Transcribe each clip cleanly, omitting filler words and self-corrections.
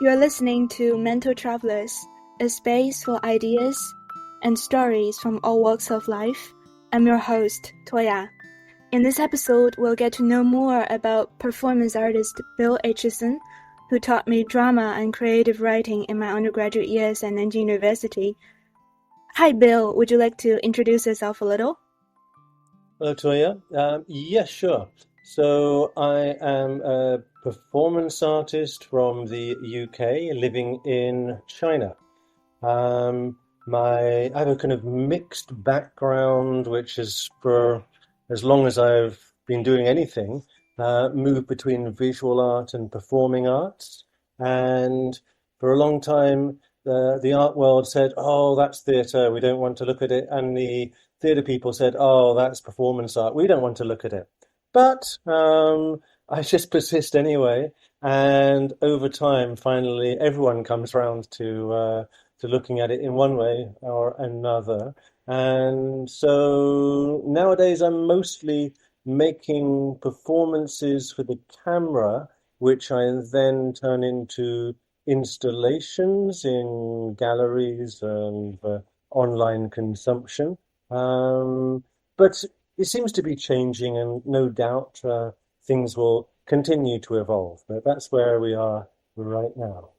You're listening to Mental Travelers, a space for ideas and stories from all walks of life. I'm your host, Toya. In this episode, we'll get to know more about performance artist Bill Aitchison, who taught me drama and creative writing in my undergraduate years at Nanjing University. Hi, Bill. Would you like to introduce yourself a little? Hello, Toya. Yeah, sure. So I am a performance artist from the UK living in China. I have a kind of mixed background, which is for as long as I've been doing anything, moved between visual art and performing arts. And for a long time, the art world said, "Oh, that's theatre. We don't want to look at it." And the theatre people said, "Oh, that's performance art. We don't want to look at it." But I just persist anyway. And over time, finally, everyone comes round to looking at it in one way or another. And so nowadays I'm mostly making performances for the camera, which I then turn into installations in galleries and online consumption. But it seems to be changing, and no doubt things will continue to evolve. But that's where we are right now.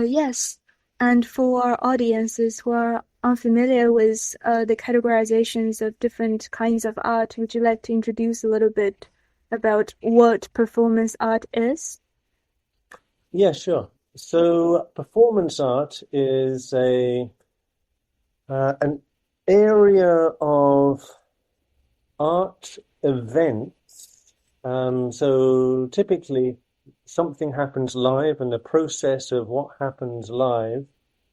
Yes. And for our audiences who are unfamiliar with the categorizations of different kinds of art, would you like to introduce a little bit about what performance art is? Yeah, sure. So performance art is a an area of art events. So typically something happens live, and the process of what happens live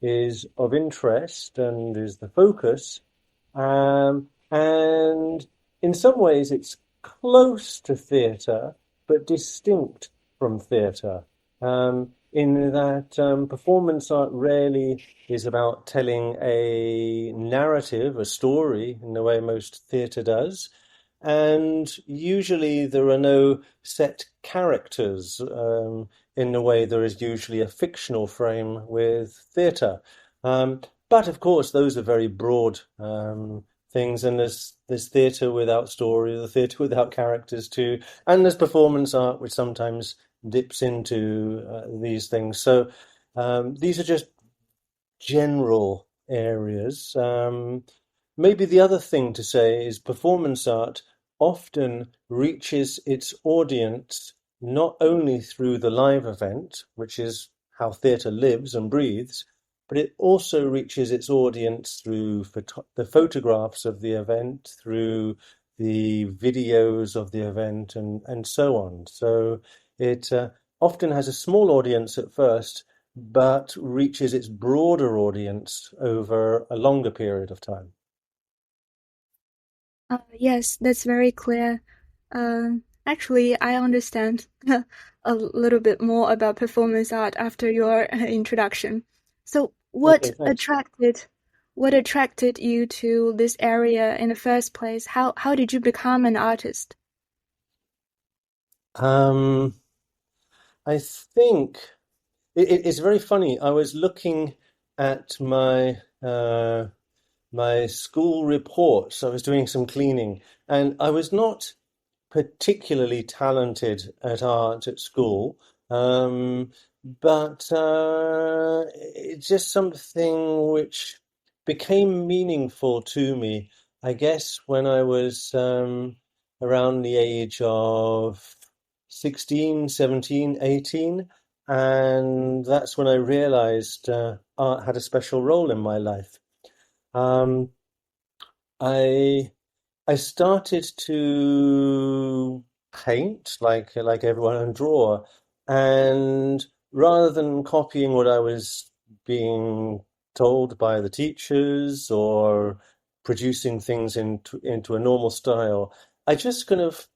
is of interest and is the focus. And in some ways it's close to theatre, but distinct from theatre. In that performance art rarely is about telling a narrative, a story, in the way most theatre does. And usually there are no set characters in the way there is usually a fictional frame with theatre. But of course, those are very broad things, and there's theatre without story, there's theatre without characters too, and there's performance art, which sometimes dips into these things. So these are just general areas. Maybe the other thing to say is performance art often reaches its audience not only through the live event, which is how theatre lives and breathes, but it also reaches its audience through the photographs of the event, through the videos of the event, and so on. So it often has a small audience at first, but reaches its broader audience over a longer period of time. Yes, that's very clear. Actually, I understand a little bit more about performance art after your introduction. So, Okay, thanks. what attracted you to this area in the first place? How did you become an artist? Um, I think it's very funny. I was looking at my school reports. I was doing some cleaning, and I was not particularly talented at art at school, but it's just something which became meaningful to me, I guess, when I was around the age of 16, 17, 18, and that's when I realized art had a special role in my life. Um, I I started to paint like everyone and draw, and rather than copying what I was being told by the teachers or producing things into a normal style, I just kind of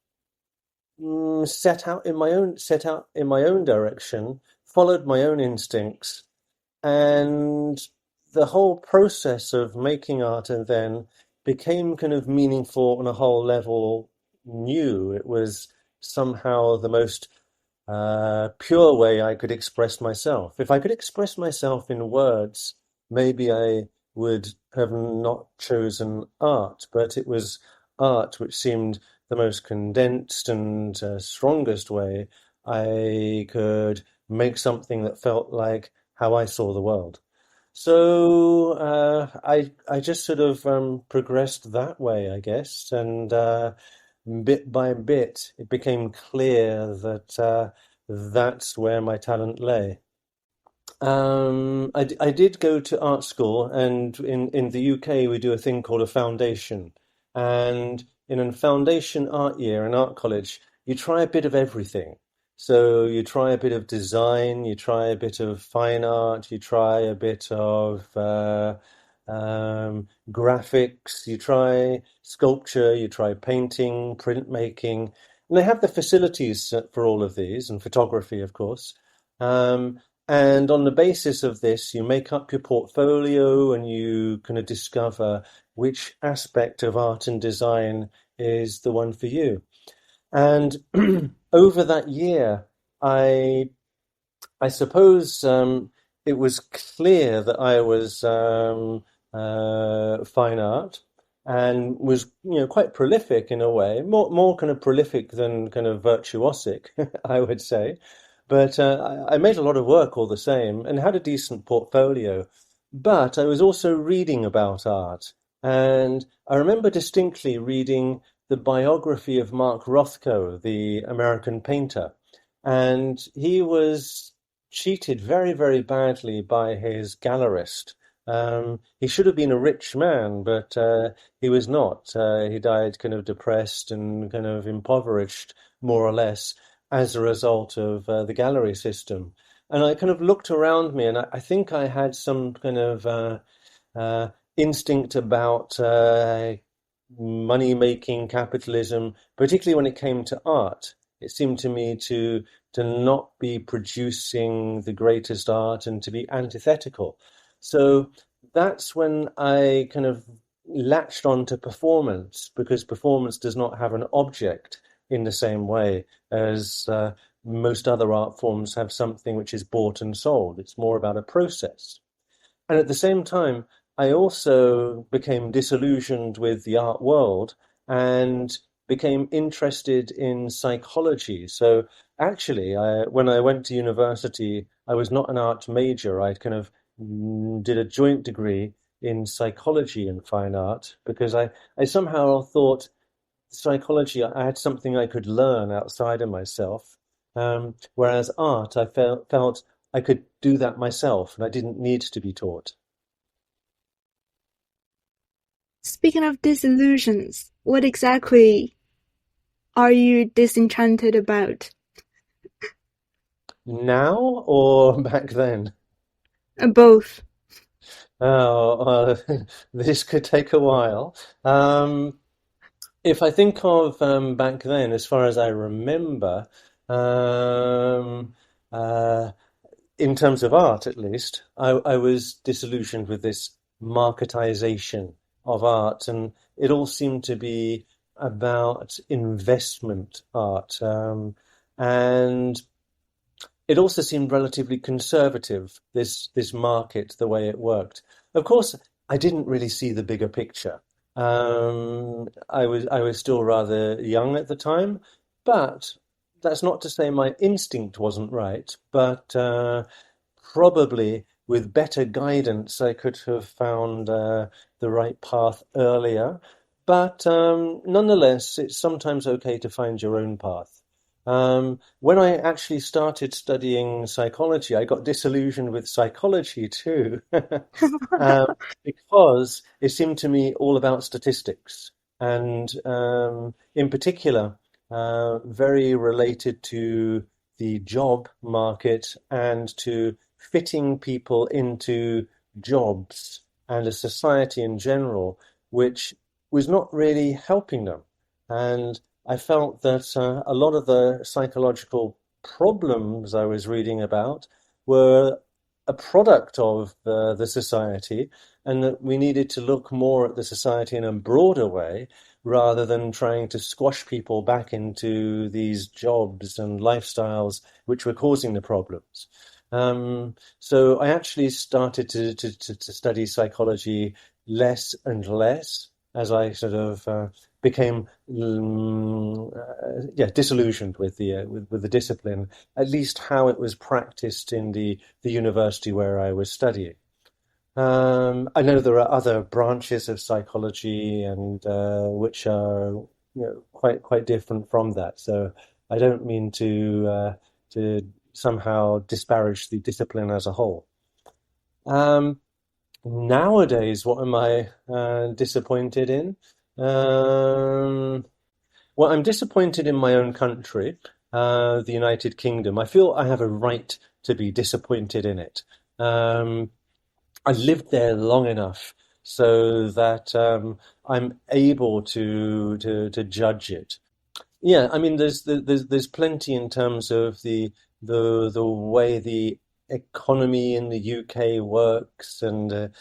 set out in my own direction, followed my own instincts, and the whole process of making art and then became kind of meaningful on a whole level new. It was somehow the most pure way I could express myself. If I could express myself in words, maybe I would have not chosen art, but it was art which seemed the most condensed and strongest way I could make something that felt like how I saw the world. So I just sort of progressed that way, I guess, and bit by bit, it became clear that that's where my talent lay. I did go to art school, and in the UK, we do a thing called a foundation. And in a foundation art year in art college, you try a bit of everything. So you try a bit of design, you try a bit of fine art, you try a bit of graphics, you try sculpture, you try painting, printmaking. And they have the facilities for all of these, and photography, of course. Um, and on the basis of this, you make up your portfolio and you kind of discover which aspect of art and design is the one for you. And over that year, I I suppose it was clear that I was fine art and was, quite prolific in a way, more kind of prolific than kind of virtuosic, I would say. But I made a lot of work all the same and had a decent portfolio. But I was also reading about art, and I remember distinctly reading the biography of Mark Rothko, the American painter, and he was cheated very, very badly by his gallerist. He should have been a rich man, but he was not. He died kind of depressed and kind of impoverished, more or less, as a result of the gallery system. And I kind of looked around me, and I think I had some kind of uh, instinct about money-making capitalism, particularly when it came to art. It seemed to me to not be producing the greatest art and to be antithetical. So that's when I kind of latched on to performance, because performance does not have an object in the same way as most other art forms have something which is bought and sold. It's more about a process. And at the same time, I also became disillusioned with the art world and became interested in psychology. So actually, when I went to university, I was not an art major. I kind of did a joint degree in psychology and fine art because I somehow thought psychology, I had something I could learn outside of myself. Whereas art, I felt I could do that myself and I didn't need to be taught. Speaking of disillusions, what exactly are you disenchanted about? Now or back then? Both. Oh, this could take a while. If I think of back then, as far as I remember, um, uh, in terms of art at least, I was disillusioned with this marketization of art, and it all seemed to be about investment art. And it also seemed relatively conservative, this market, the way it worked. Of course, I didn't really see the bigger picture. I was still rather young at the time, but that's not to say my instinct wasn't right. But probably with better guidance, I could have found the right path earlier. But nonetheless, it's sometimes okay to find your own path. When I actually started studying psychology, I got disillusioned with psychology too, um, because it seemed to me all about statistics, and in particular, very related to the job market and to fitting people into jobs and a society in general, which was not really helping them. And I felt that a lot of the psychological problems I was reading about were a product of the society, and that we needed to look more at the society in a broader way, rather than trying to squash people back into these jobs and lifestyles which were causing the problems. So I actually started to study psychology less and less as I sort of became disillusioned with the with the discipline, at least how it was practiced in the university where I was studying. I know there are other branches of psychology and which are quite different from that. So I don't mean to somehow disparage the discipline as a whole. Um, Nowadays, what am I disappointed in? Um, well, I'm disappointed in my own country, the United Kingdom. I feel I have a right to be disappointed in it. Um, I lived there long enough so that I'm able to judge it. Yeah, I mean, there's plenty in terms of the way the economy in the UK works, and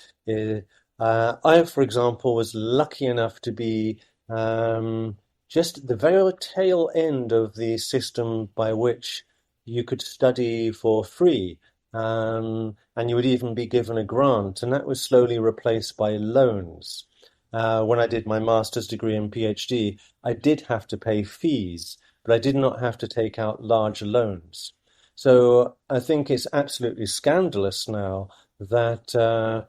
I, for example, was lucky enough to be um, just at the very tail end of the system by which you could study for free, and you would even be given a grant, and that was slowly replaced by loans. When I did my master's degree and PhD, I did have to pay fees, but I did not have to take out large loans. So I think it's absolutely scandalous now that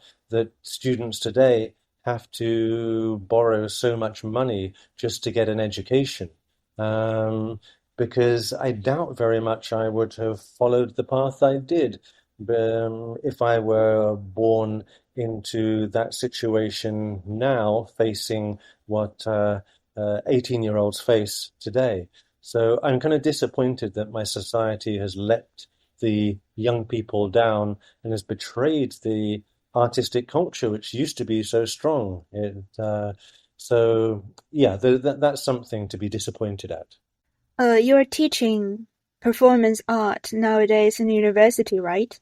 students today have to borrow so much money just to get an education. Um, because I doubt very much I would have followed the path I did if I were born into that situation now, facing what 18-year-olds face today. So I'm kind of disappointed that my society has let the young people down and has betrayed the artistic culture, which used to be so strong. So, yeah, that's something to be disappointed at. You're teaching performance art nowadays in university, right?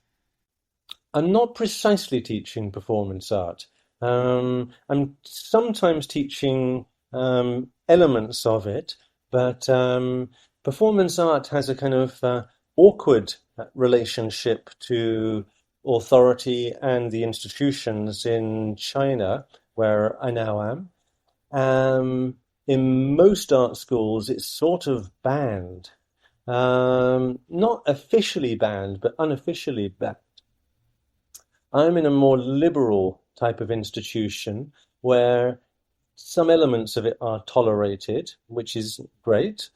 I'm not precisely teaching performance art. I'm sometimes teaching elements of it, but performance art has a kind of awkward relationship to authority and the institutions in China, where I now am. In most art schools, it's sort of banned. Not officially banned, but unofficially banned. I'm in a more liberal type of institution where some elements of it are tolerated, which is great.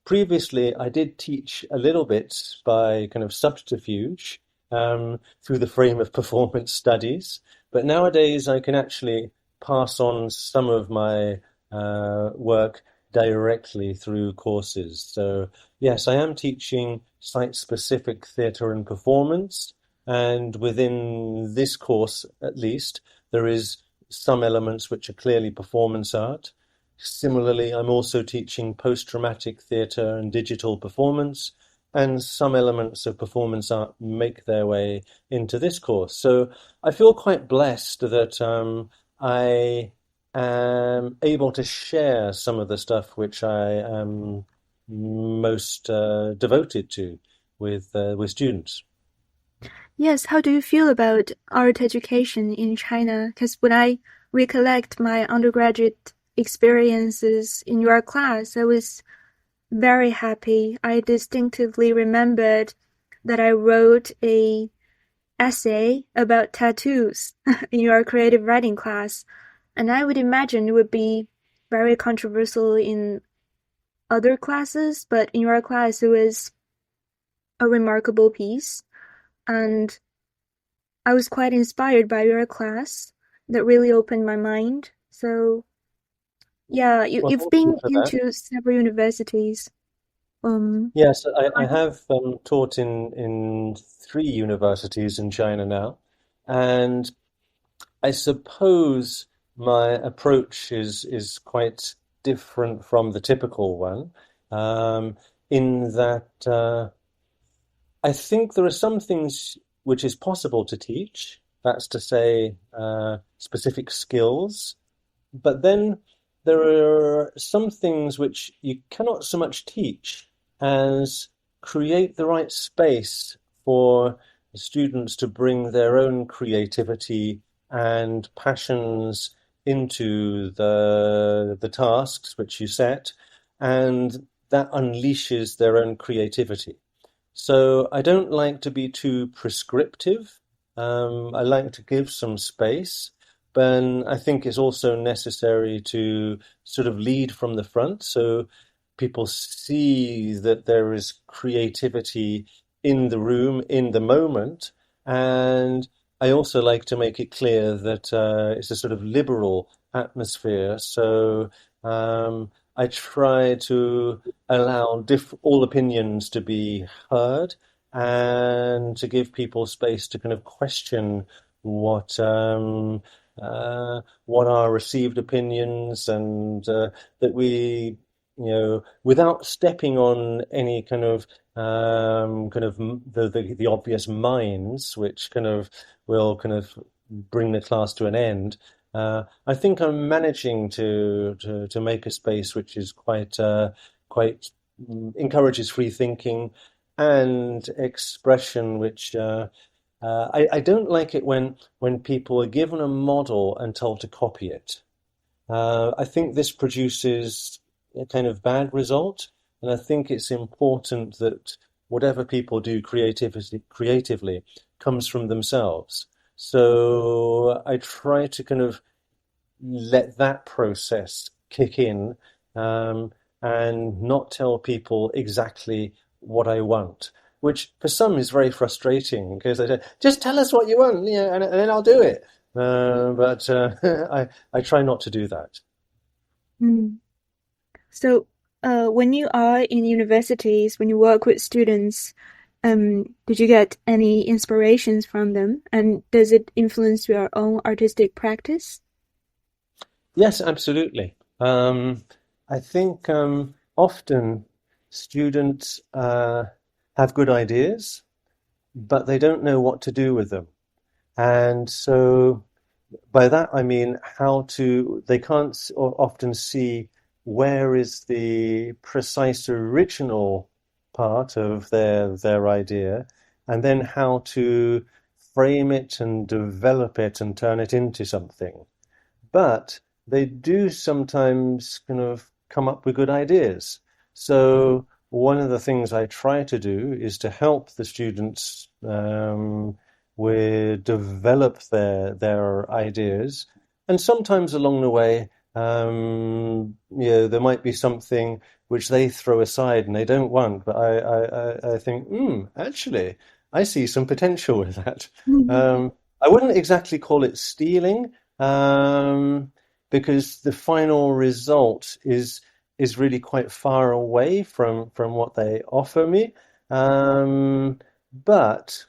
Previously, I did teach a little bit by kind of subterfuge through the frame of performance studies, but nowadays I can actually pass on some of my work directly through courses. So, yes, I am teaching site-specific theatre and performance. And within this course, at least, there is some elements which are clearly performance art. Similarly, I'm also teaching post-dramatic theatre and digital performance, and some elements of performance art make their way into this course. So I feel quite blessed that I am able to share some of the stuff which I am most devoted to with students. Yes, how do you feel about art education in China? Because when I recollect my undergraduate experiences in your class, I was very happy. I distinctively remembered that I wrote a essay about tattoos in your creative writing class, and I would imagine it would be very controversial in other classes, but in your class it was a remarkable piece, and I was quite inspired by your class. That really opened my mind. So yeah, Well, you've thank you been for that. into several universities. Yes, I I- have taught in three universities in China now, and I suppose my approach is quite different from the typical one, in that I think there are some things which is possible to teach. That's to say, specific skills, but then there are some things which you cannot so much teach as create the right space for students to bring their own creativity and passions into the tasks which you set, and that unleashes their own creativity. So I don't like to be too prescriptive. I like to give some space, but I think it's also necessary to sort of lead from the front so people see that there is creativity in the room, in the moment. And I also like to make it clear that it's a sort of liberal atmosphere. So I try to allow all opinions to be heard and to give people space to kind of question what what are received opinions, and that we, without stepping on any the obvious mines, which kind of will kind of bring the class to an end. I think I'm managing to make a space which is quite encourages free thinking and expression, which I don't like it when people are given a model and told to copy it. I think this produces a kind of bad result, and I think it's important that whatever people do creatively comes from themselves. So I try to kind of let that process kick in, and not tell people exactly what I want, which for some is very frustrating because they say, just tell us what you want, and then I'll do it. But I try not to do that. Mm. So, when you are in universities, when you work with students, did you get any inspirations from them? And does it influence your own artistic practice? Yes, absolutely. I think often students have good ideas, but they don't know what to do with them. And so by that I mean they can't often see where is the precise original part of their idea, and then how to frame it and develop it and turn it into something. But they do sometimes kind of come up with good ideas. So one of the things I try to do is to help the students with develop their ideas, and sometimes along the way, there might be something which they throw aside and they don't want, but I think, actually, I see some potential with that. I wouldn't exactly call it stealing, because the final result is really quite far away from what they offer me. But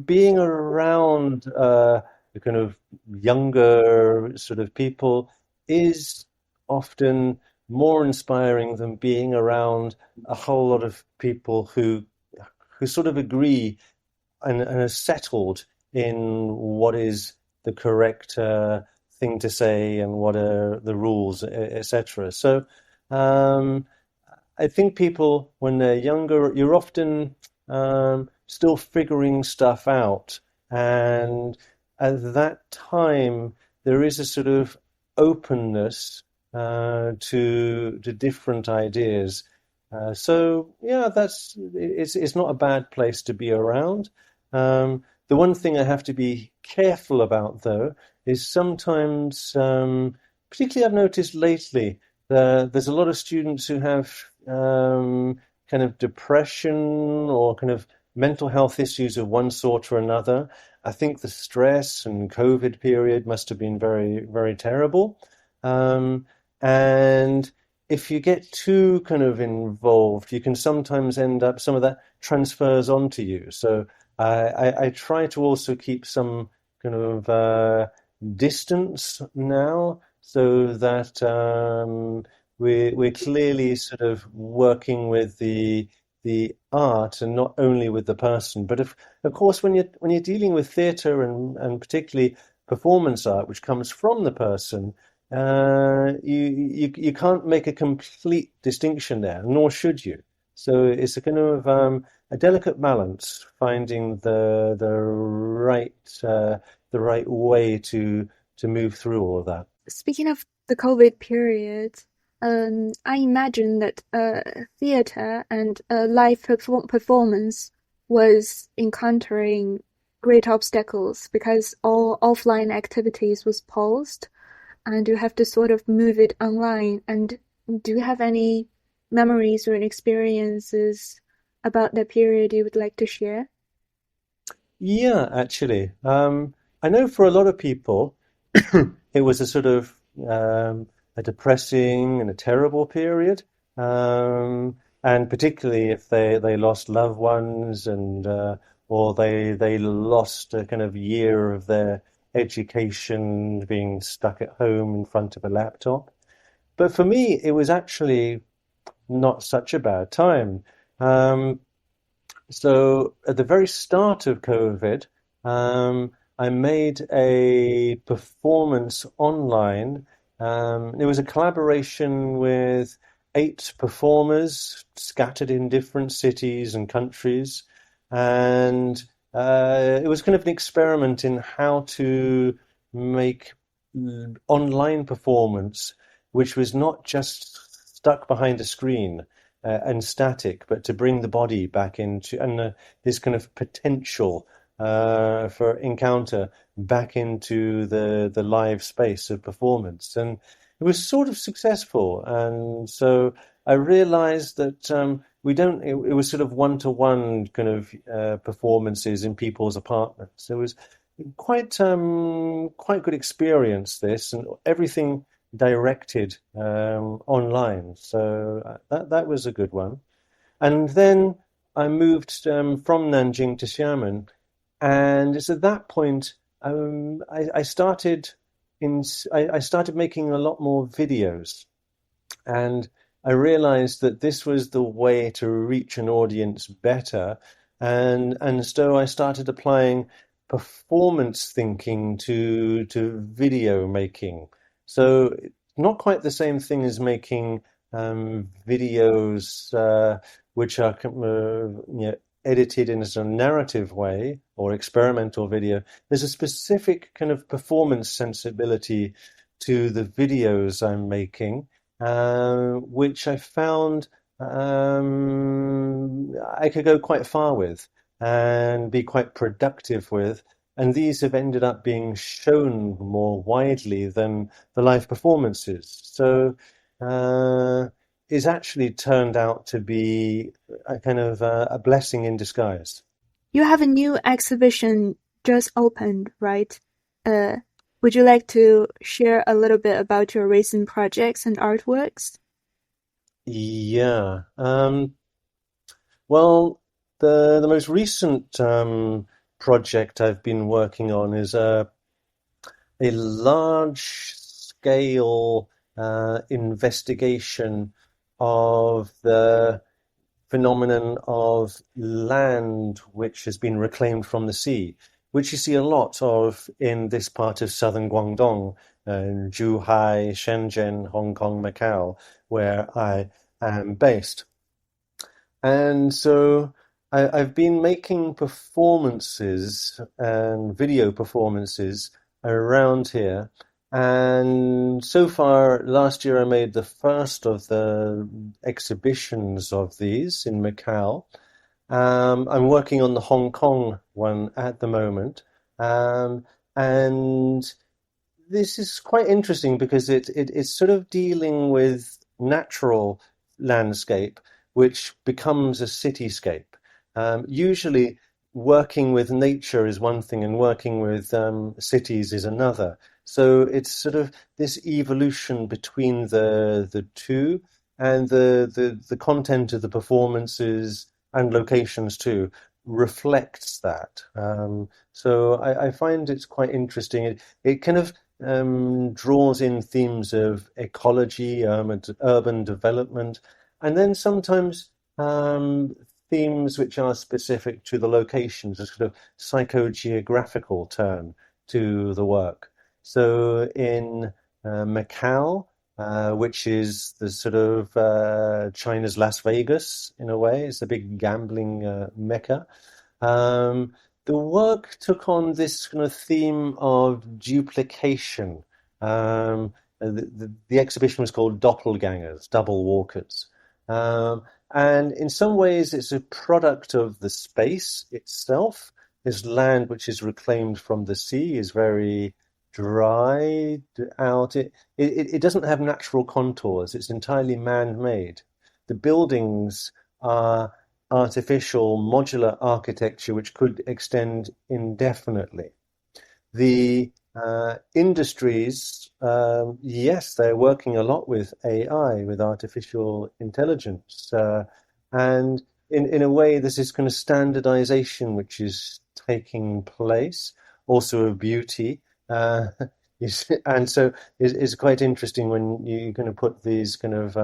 being around the kind of younger sort of people is often more inspiring than being around a whole lot of people who sort of agree and are settled in what is the correct thing to say and what are the rules, etc. So I think people, when they're younger, you're often still figuring stuff out, and at that time there is a sort of openness to different ideas. So yeah, it's not a bad place to be around. The one thing I have to be careful about, though, is sometimes, particularly I've noticed lately, there's a lot of students who have kind of depression or kind of mental health issues of one sort or another. I think the stress and COVID period must have been very, very terrible. And if you get too kind of involved, you can sometimes end up, some of that transfers onto you. So I try to also keep some kind of distance now, so that we're clearly sort of working with the art and not only with the person. But of course, when you're dealing with theatre and particularly performance art, which comes from the person, you can't make a complete distinction there, nor should you. So it's a kind of a delicate balance, finding the right way to move through all of that. Speaking of the COVID period, I imagine that theater and live performance was encountering great obstacles because all offline activities was paused, and you have to sort of move it online. And do you have any memories or experiences about that period you would like to share? Yeah, actually, I know for a lot of people, it was a sort of a depressing and a terrible period, and particularly if they lost loved ones and or they lost a kind of year of their education being stuck at home in front of a laptop. But for me, it was actually not such a bad time. Um, so at the very start of COVID, I made a performance online. It was a collaboration with 8 performers scattered in different cities and countries, and it was kind of an experiment in how to make online performance, which was not just stuck behind a screen and static, but to bring the body back into and this kind of potential for encounter back into the live space of performance, and it was sort of successful. And so I realized that we don't. It was sort of one-to-one kind of performances in people's apartments. It was quite good experience this, and everything directed online. So that was a good one. And then I moved from Nanjing to Xiamen, and it's at that point I started I started making a lot more videos, and I realized that this was the way to reach an audience better, and so I started applying performance thinking to video making. So not quite the same thing as making videos which are edited in a sort of narrative way or experimental video. There's a specific kind of performance sensibility to the videos I'm making, which I found I could go quite far with and be quite productive with. And these have ended up being shown more widely than the live performances. So it's actually turned out to be a kind of a blessing in disguise. You have a new exhibition just opened, right? Uh, would you like to share a little bit about your recent projects and artworks? Yeah. Well, the most recent project I've been working on is a large scale investigation of the phenomenon of land which has been reclaimed from the sea, which you see a lot of in this part of southern Guangdong, Zhuhai, Shenzhen, Hong Kong, Macau, where I am based. And so I've been making performances and video performances around here. And so far, last year I made the first of the exhibitions of these in Macau. I'm working on the Hong Kong one at the moment. Um, and this is quite interesting because it's sort of dealing with natural landscape, which becomes a cityscape. Usually, working with nature is one thing, and working with cities is another. So it's sort of this evolution between the two, and the content of the performances and locations too reflects that. So I find it's quite interesting. It kind of draws in themes of ecology, and urban development, and then sometimes themes which are specific to the locations, a sort of psychogeographical turn to the work. So in Macau, which is the sort of China's Las Vegas in a way. It's a big gambling mecca. Um, the work took on this kind of theme of duplication. The exhibition was called Doppelgangers, Double Walkers. Um, and in some ways, it's a product of the space itself. This land, which is reclaimed from the sea, is very dried out. It doesn't have natural contours. It's entirely man-made. The buildings are artificial modular architecture which could extend indefinitely. The industries, yes, they're working a lot with AI, with artificial intelligence. And in a way, there's this kind of standardization which is taking place, also of beauty. Uh, and so it's quite interesting when you're going to put these kind of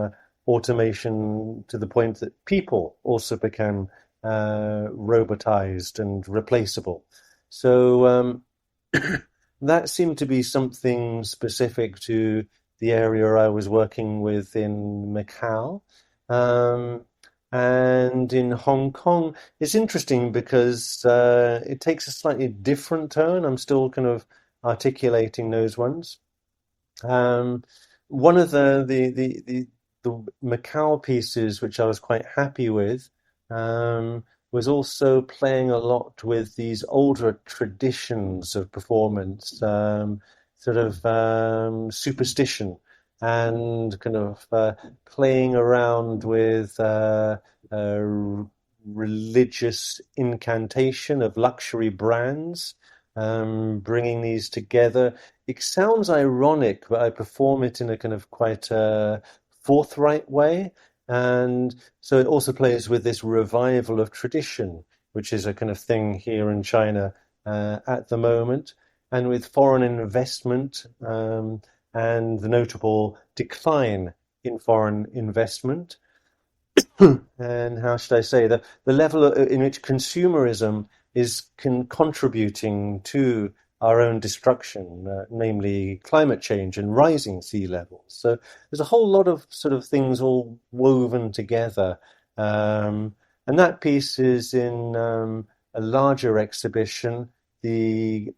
automation to the point that people also become robotized and replaceable. So that seemed to be something specific to the area I was working with in Macau. Um, and in Hong Kong, it's interesting because it takes a slightly different turn. I'm still kind of articulating those ones. Um, One of the Macau pieces, which I was quite happy with, was also playing a lot with these older traditions of performance, superstition, and kind of playing around with uh, religious incantation of luxury brands, bringing these together. It sounds ironic, but I perform it in a kind of quite forthright way. And so it also plays with this revival of tradition, which is a kind of thing here in China at the moment, and with foreign investment and the notable decline in foreign investment. And how should I say, the level in which consumerism is contributing to our own destruction, namely climate change and rising sea levels. So there's a whole lot of sort of things all woven together. And that piece is in a larger exhibition, the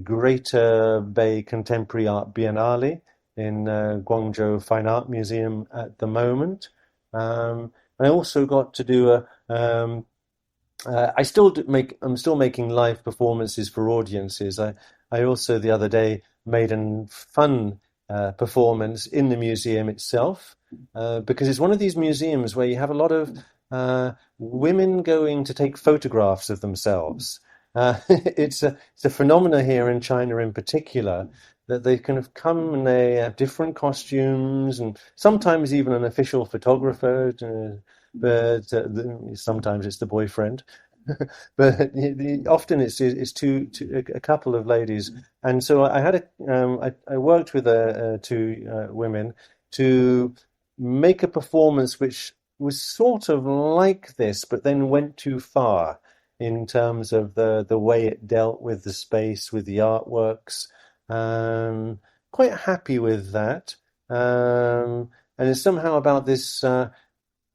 Greater Bay Contemporary Art Biennale in Guangzhou Fine Art Museum at the moment. I also got to do I'm still making live performances for audiences. I also the other day made a fun performance in the museum itself, because it's one of these museums where you have a lot of women going to take photographs of themselves. It's a phenomena here in China in particular, that they kind of come and they have different costumes and sometimes even an official photographer, but sometimes it's the boyfriend. But often it's a couple of ladies, and so I worked with two women to make a performance which was sort of like this, but then went too far in terms of the way it dealt with the space, with the artworks. Quite happy with that. And it's somehow about this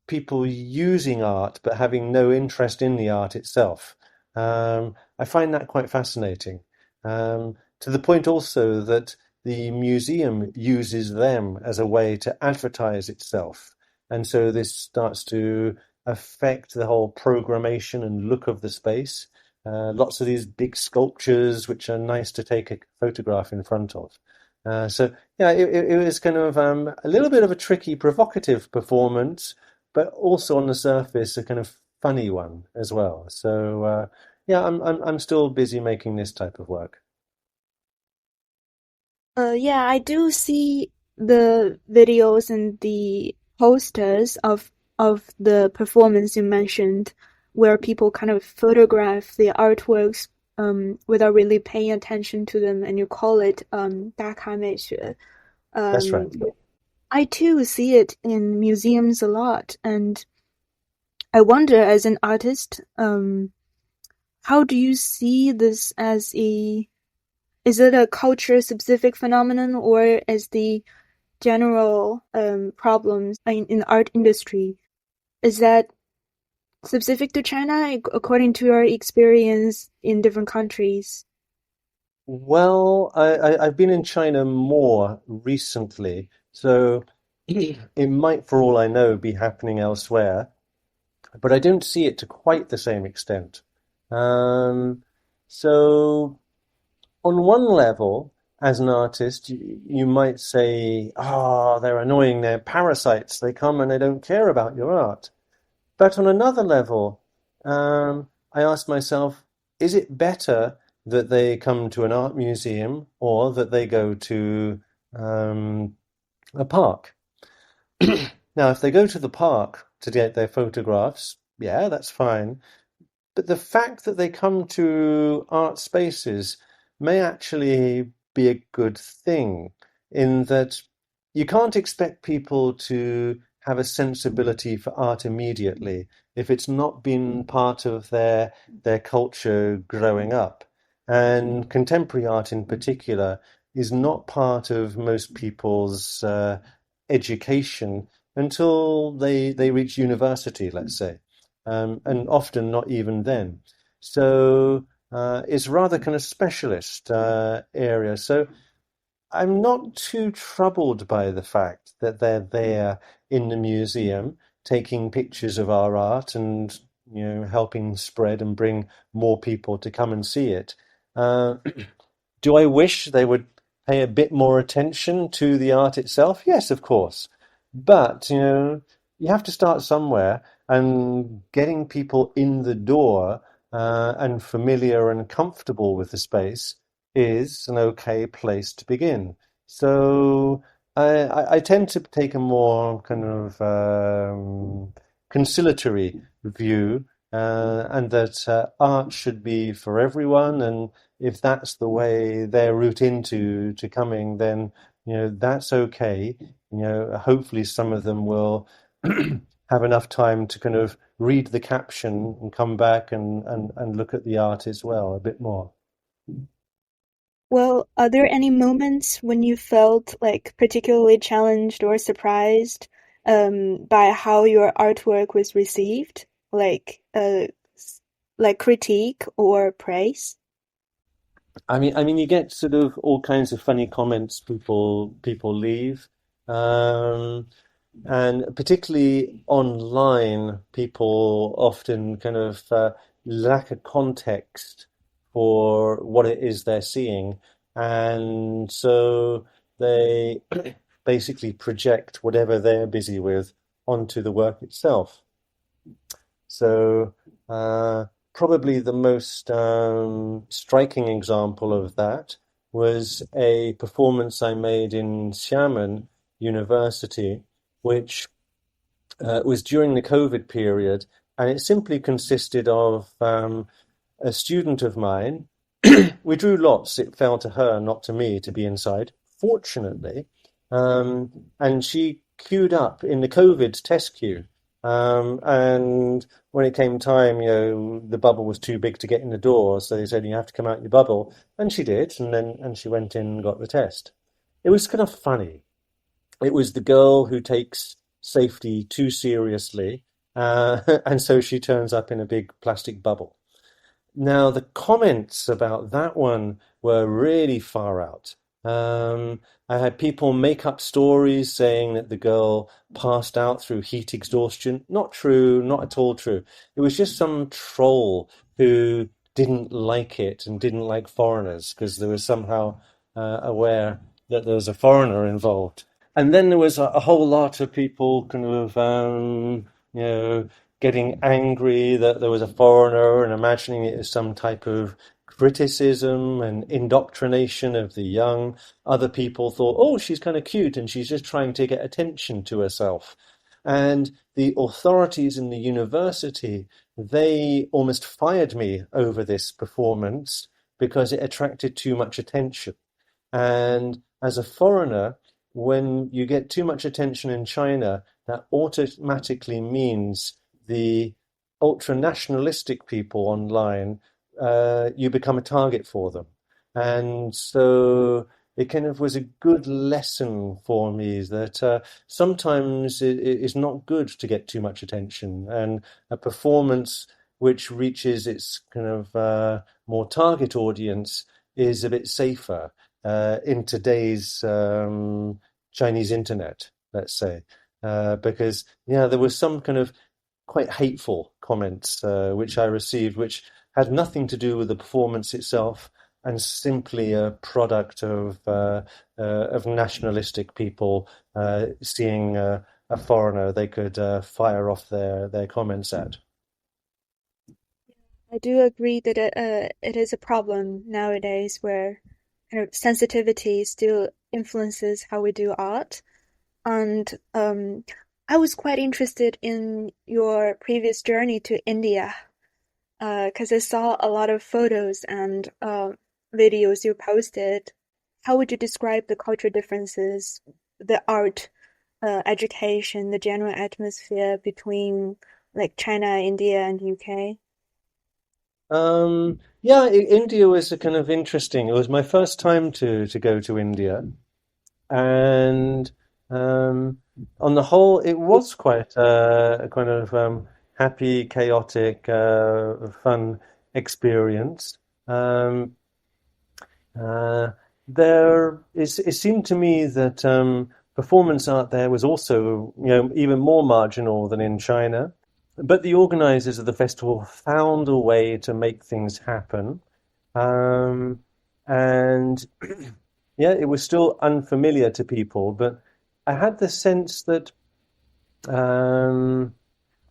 people using art but having no interest in the art itself. I find that quite fascinating. To the point also that the museum uses them as a way to advertise itself. And so this starts to affect the whole programmation and look of the space. Lots of these big sculptures, which are nice to take a photograph in front of. So yeah, it was kind of a little bit of a tricky, provocative performance, but also on the surface a kind of funny one as well. So yeah, I'm still busy making this type of work. Yeah, I do see the videos and the posters of the performance you mentioned, where people kind of photograph the artworks without really paying attention to them, and you call it 打卡美学. That's right. I too see it in museums a lot, and I wonder, as an artist, how do you see this as a Is it a culture-specific phenomenon, or is the general problems in the art industry, is that specific to China according to your experience in different countries? Well, I've been in China more recently, so it might, for all I know, be happening elsewhere, but I don't see it to quite the same extent. Um, so on one level, as an artist, you might say, "Ah, they're annoying, they're parasites, they come and they don't care about your art." But on another level, I ask myself, is it better that they come to an art museum or that they go to um, a park? Now, if they go to the park to get their photographs, yeah, that's fine. But the fact that they come to art spaces may actually be a good thing, in that you can't expect people to have a sensibility for art immediately if it's not been part of their culture growing up. And contemporary art in particular is not part of most people's education until they reach university, let's say, and often not even then. So it's rather kind of specialist area. So I'm not too troubled by the fact that they're there in the museum taking pictures of our art and helping spread and bring more people to come and see it. Uh, do I wish they would pay a bit more attention to the art itself? Yes, of course. But, you have to start somewhere, and getting people in the door and familiar and comfortable with the space is an okay place to begin. So I tend to take a more kind of conciliatory view, and that art should be for everyone, and if that's the way their route into to coming, then that's okay. Hopefully some of them will have enough time to kind of read the caption and come back and look at the art as well a bit more. Well, are there any moments when you felt like particularly challenged or surprised by how your artwork was received, like critique or praise? I mean, you get sort of all kinds of funny comments people leave. Um, And particularly online, people often kind of lack a context for what it is they're seeing. And so they basically project whatever they're busy with onto the work itself. So probably the most striking example of that was a performance I made in Xiamen University, which was during the COVID period, and it simply consisted of a student of mine. We drew lots. It fell to her, not to me, to be inside, fortunately. And she queued up in the COVID test queue. And when it came time, the bubble was too big to get in the door, so they said you have to come out your bubble, and she did, and she went in and got the test. It was kind of funny. It was the girl who takes safety too seriously, and so she turns up in a big plastic bubble. Now, the comments about that one were really far out. I had people make up stories saying that the girl passed out through heat exhaustion. Not true, not at all true. It was just some troll who didn't like it and didn't like foreigners because they were somehow aware that there was a foreigner involved. And then there was a whole lot of people kind of, getting angry that there was a foreigner and imagining it as some type of criticism and indoctrination of the young. Other people thought, oh, she's kind of cute and she's just trying to get attention to herself. And the authorities in the university, they almost fired me over this performance because it attracted too much attention. And as a foreigner, when you get too much attention in China, that automatically means the ultra nationalistic people online, you become a target for them. And so it kind of was a good lesson for me that sometimes it's not good to get too much attention, and a performance which reaches its kind of more target audience is a bit safer in today's Chinese internet, let's say, because yeah, there was some kind of quite hateful comments which I received, which had nothing to do with the performance itself and simply a product of nationalistic people seeing a foreigner they could fire off their comments at. I do agree that it is a problem nowadays where kind of sensitivity still influences how we do art. And I was quite interested in your previous journey to India, because I saw a lot of photos and videos you posted. How would you describe the cultural differences, the art, education, the general atmosphere between like China, India, and UK? Yeah, India was a kind of interesting. It was my first time to go to India, and um, on the whole, it was quite a kind of happy, chaotic, fun experience. Um, uh, it seemed to me that performance art there was also, even more marginal than in China. But the organizers of the festival found a way to make things happen. Um, and yeah, it was still unfamiliar to people, but I had the sense that um,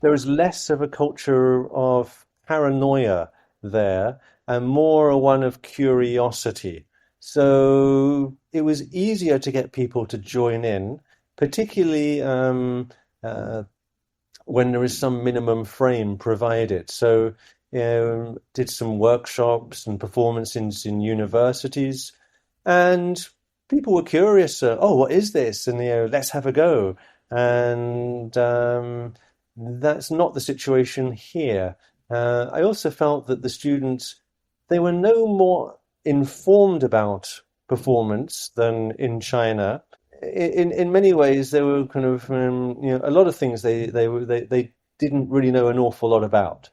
there was less of a culture of paranoia there and more a one of curiosity. So it was easier to get people to join in, particularly uh, when there is some minimum frame provided. So, did some workshops and performances in universities, and people were curious. Oh, what is this? And let's have a go. And that's not the situation here. I also felt that the students they were no more informed about performance than in China. In many ways, they were kind of a lot of things they didn't really know an awful lot about,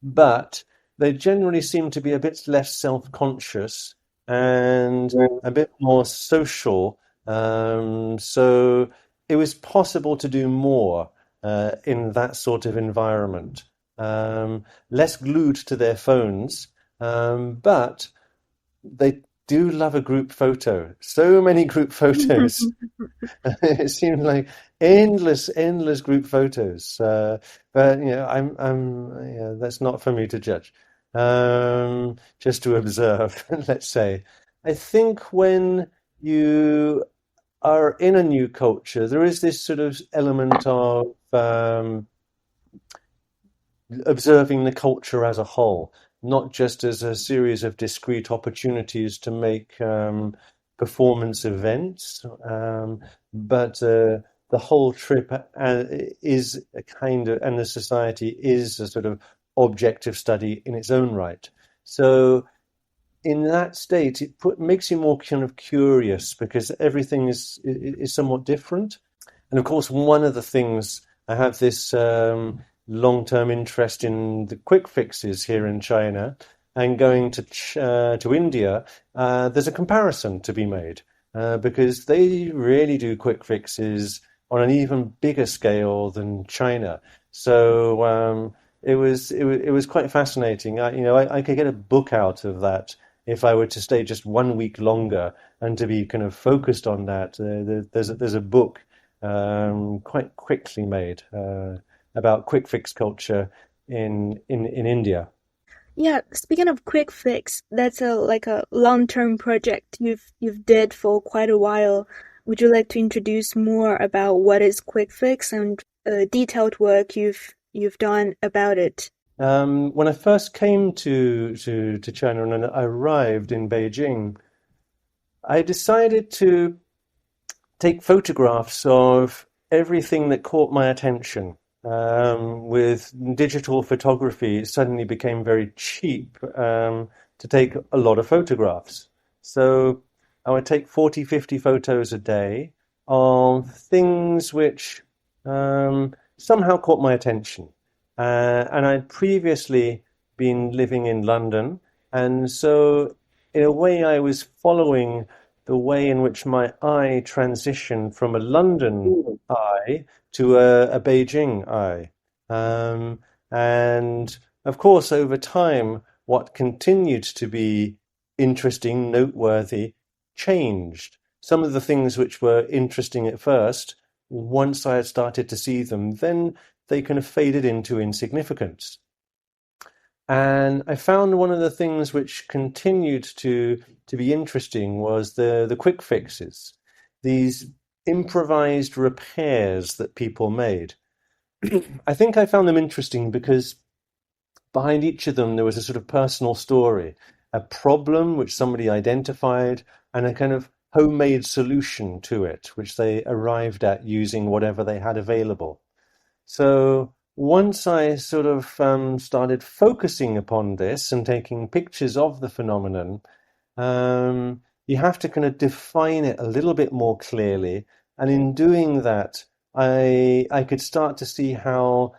but they generally seemed to be a bit less self-conscious and a bit more social. So it was possible to do more in that sort of environment, less glued to their phones, but they do love a group photo. So many group photos. It seemed like endless group photos. But that's not for me to judge. Just to observe, let's say. I think when you are in a new culture, there is this sort of element of observing the culture as a whole, not just as a series of discrete opportunities to make performance events, but the whole trip is a kind of, and the society is a sort of objective study in its own right. So in that state, makes you more kind of curious because everything is somewhat different. And of course, one of the things I have this long-term interest in the quick fixes here in China, and going to India, there's a comparison to be made because they really do quick fixes on an even bigger scale than China. So it was quite fascinating. I could get a book out of that if I were to stay just 1 week longer and to be kind of focused on that. There's a book quite quickly made about quick fix culture in India. Yeah, speaking of quick fix, that's a like a long-term project you've did for quite a while. Would you like to introduce more about what is quick fix and detailed work you've done about it? When I first came to China and I arrived in Beijing, I decided to take photographs of everything that caught my attention. With digital photography, it suddenly became very cheap. to take a lot of photographs. So I would take 40, 50 photos a day of things which somehow caught my attention. And I'd previously been living in London, and so in a way I was following the way in which my eye transitioned from a London eye to a Beijing eye. And of course, over time, what continued to be interesting, noteworthy, changed. Some of the things which were interesting at first, once I had started to see them, then they kind of faded into insignificance. And I found one of the things which continued to be interesting was the quick fixes, these improvised repairs that people made. I think I found them interesting because behind each of them there was a sort of personal story, a problem which somebody identified, and a kind of homemade solution to it, which they arrived at using whatever they had available. So once I sort of started focusing upon this and taking pictures of the phenomenon, you have to kind of define it a little bit more clearly. And in doing that, I could start to see how,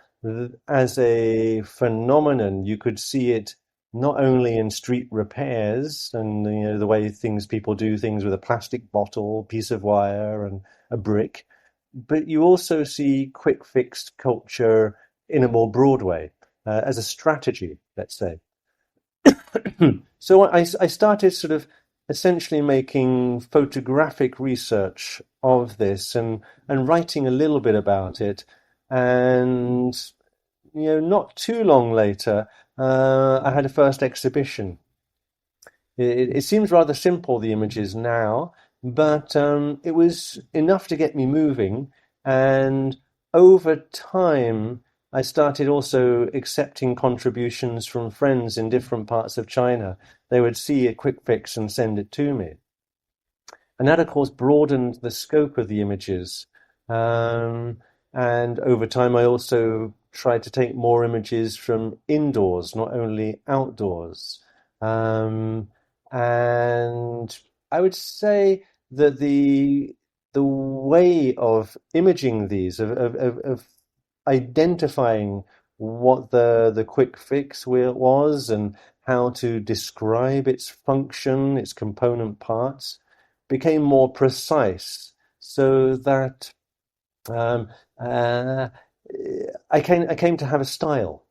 as a phenomenon, you could see it not only in street repairs and the way people do things with a plastic bottle, piece of wire, and a brick, but you also see quick fix culture in a more broad way, as a strategy, let's say. So I started sort of essentially making photographic research of this and writing a little bit about it. And, not too long later, I had a first exhibition. It seems rather simple, the images now, but it was enough to get me moving. And over time, I started also accepting contributions from friends in different parts of China. They would see a quick fix and send it to me. And that, of course, broadened the scope of the images. And over time, I also tried to take more images from indoors, not only outdoors. And I would say that the way of imaging these, of identifying what the quick fix was and how to describe its function, its component parts, became more precise, so that I came to have a style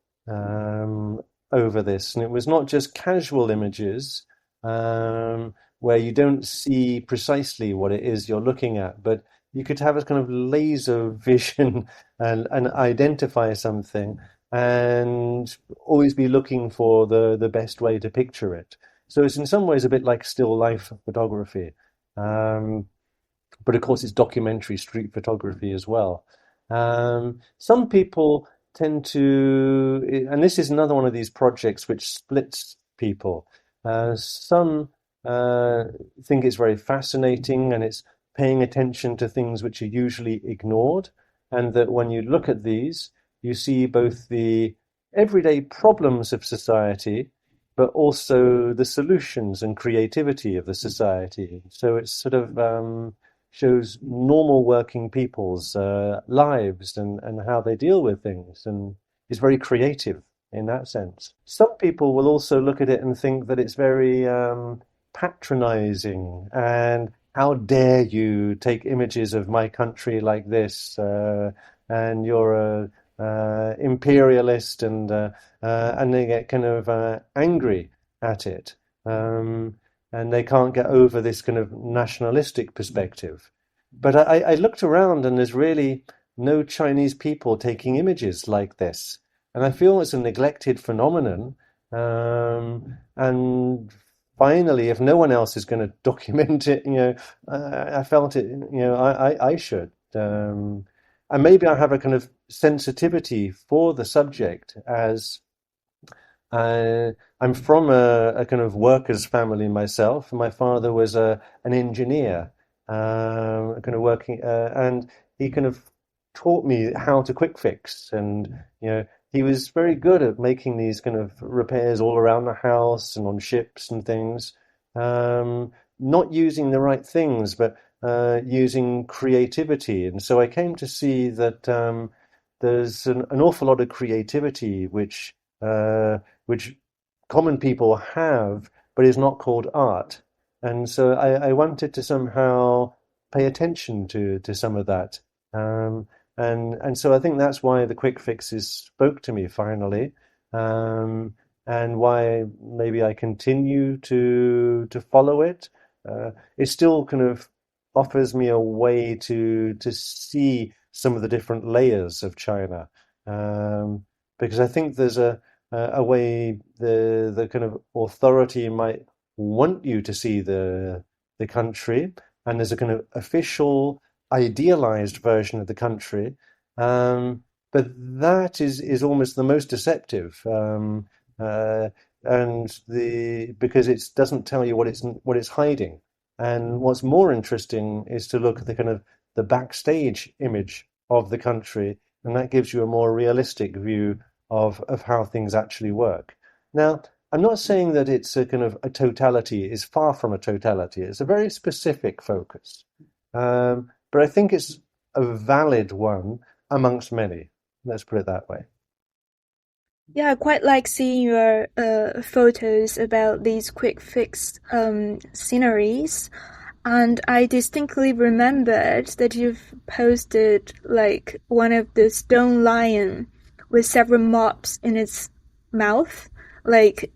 over this, and it was not just casual images where you don't see precisely what it is you're looking at, but you could have a kind of laser vision and identify something and always be looking for the best way to picture it. So it's in some ways a bit like still life photography. But of course, it's documentary street photography as well. Some people tend to, and this is another one of these projects which splits people. Some think it's very fascinating and it's paying attention to things which are usually ignored, and that when you look at these, you see both the everyday problems of society, but also the solutions and creativity of the society. So it's sort of shows normal working people's lives and how they deal with things, and is very creative in that sense. Some people will also look at it and think that it's very patronizing, and how dare you take images of my country like this, and you're a imperialist, and they get kind of angry at it. And they can't get over this kind of nationalistic perspective. But I looked around, and there's really no Chinese people taking images like this. And I feel it's a neglected phenomenon. And finally, if no one else is going to document it, I felt it, I should. And maybe I have a kind of sensitivity for the subject, as I'm from a kind of workers' family myself. My father was an engineer, kind of working, and he kind of taught me how to quick fix, and he was very good at making these kind of repairs all around the house and on ships and things. Not using the right things, but using creativity. And so I came to see that there's an awful lot of creativity which common people have, but is not called art. And so I wanted to somehow pay attention to some of that. And so I think that's why the quick fixes spoke to me finally, and why maybe I continue to follow it. It still kind of offers me a way to see some of the different layers of China, because I think there's a way the kind of authority might want you to see the country, and there's a kind of official idealized version of the country, but that is almost the most deceptive, uh, and the because it doesn't tell you what it's hiding. And what's more interesting is to look at the kind of the backstage image of the country, and that gives you a more realistic view of how things actually work. Now, I'm not saying that it's a kind of a totality. It's far from a totality. It's a very specific focus. But I think it's a valid one amongst many. Let's put it that way. Yeah, I quite like seeing your photos about these quick fix sceneries. And I distinctly remembered that you've posted like one of the stone lion with several mops in its mouth. Like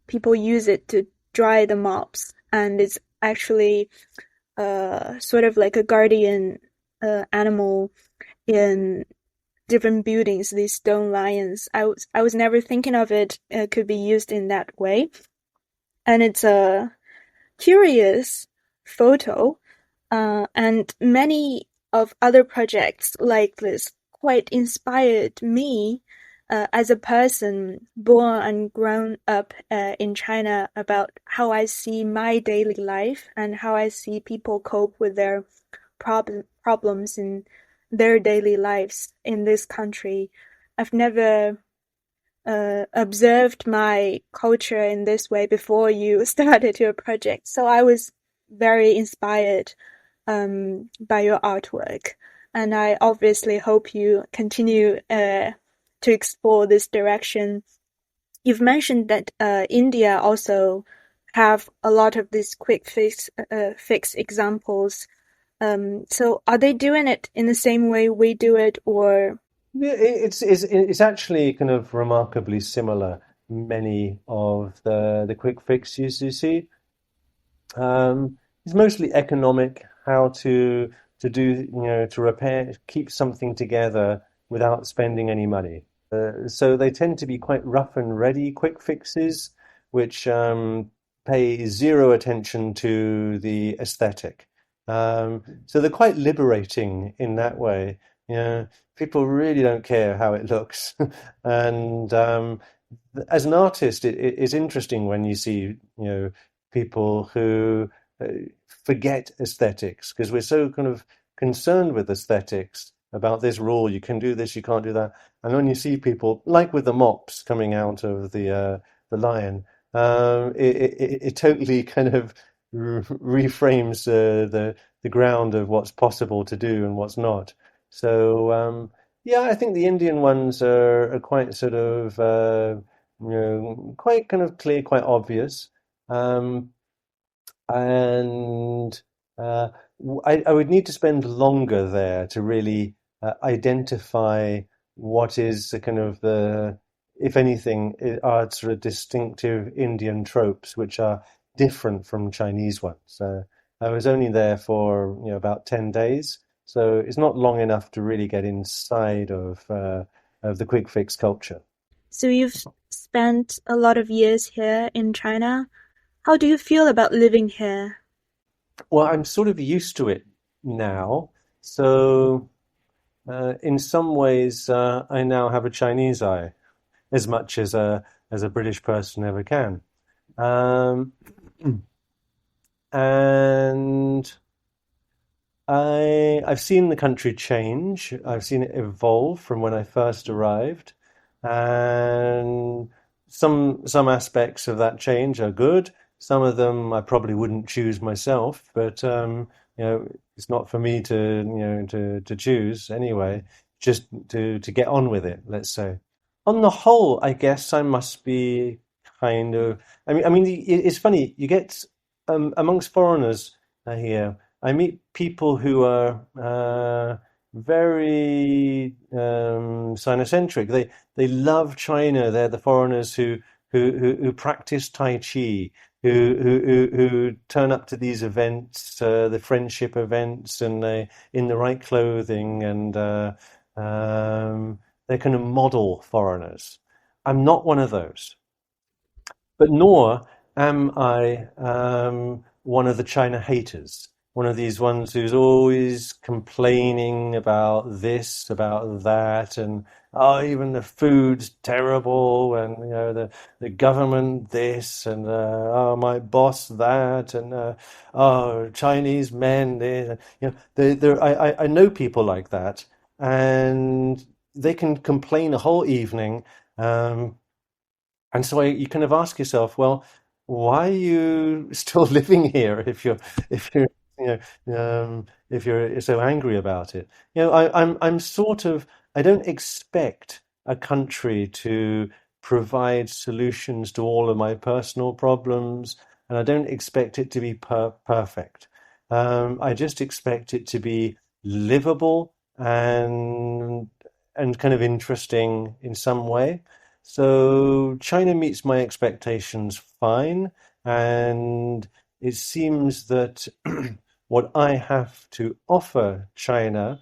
people use it to dry the mops, and it's actually sort of like a guardian animal in different buildings. These stone lions. I was never thinking of it could be used in that way, and it's a curious photo, and many of other projects like this quite inspired me as a person born and grown up in China, about how I see my daily life and how I see people cope with their problems in their daily lives in this country. I've never observed my culture in this way before you started your project. So I was very inspired by your artwork. And I obviously hope you continue to explore this direction. You've mentioned that India also have a lot of these quick fix examples. So are they doing it in the same way we do it, or Yeah, it's actually kind of remarkably similar. Many of the quick fixes you see, it's mostly economic, how to do, to repair, keep something together without spending any money. So they tend to be quite rough and ready quick fixes, which pay zero attention to the aesthetic. So they're quite liberating in that way. You know, people really don't care how it looks. And as an artist, it's interesting when you see, people who uh, forget aesthetics, because we're so kind of concerned with aesthetics about this rule, you can do this, you can't do that. And when you see people, like with the mops coming out of the lion, it totally kind of reframes the ground of what's possible to do and what's not. So yeah, I think the Indian ones are quite sort of quite kind of clear, quite obvious. Um, and I would need to spend longer there to really identify what is the kind of if anything, are sort of distinctive Indian tropes which are different from Chinese ones. So I was only there for about 10 days, so it's not long enough to really get inside of the quick fix culture. so you've spent a lot of years here in China. How do you feel about living here? Well, I'm sort of used to it now, so. In some ways, I now have a Chinese eye, as much as a British person ever can. Um, and I've seen the country change. I've seen it evolve from when I first arrived, and some aspects of that change are good. Some of them I probably wouldn't choose myself, but it's not for me to to choose anyway. Just to get on with it, let's say. On the whole, I guess I must be kind of. It's funny. You get amongst foreigners here. I meet people who are very cynocentric. They love China. They're the foreigners who practice Tai Chi, who turn up to these events, the friendship events, and they in the right clothing, and they're kind of model foreigners. I'm not one of those. But nor am I one of the China haters, one of these ones who's always complaining about this, about that, and oh, even the food's terrible, and the government this, and oh, my boss that, and oh, Chinese men this. I know people like that, and they can complain a whole evening. Um, and so you kind of ask yourself, well, why are you still living here if you're you if you're so angry about it? I'm sort of I don't expect a country to provide solutions to all of my personal problems, and I don't expect it to be perfect. I just expect it to be livable and kind of interesting in some way. So China meets my expectations fine, and it seems that what I have to offer China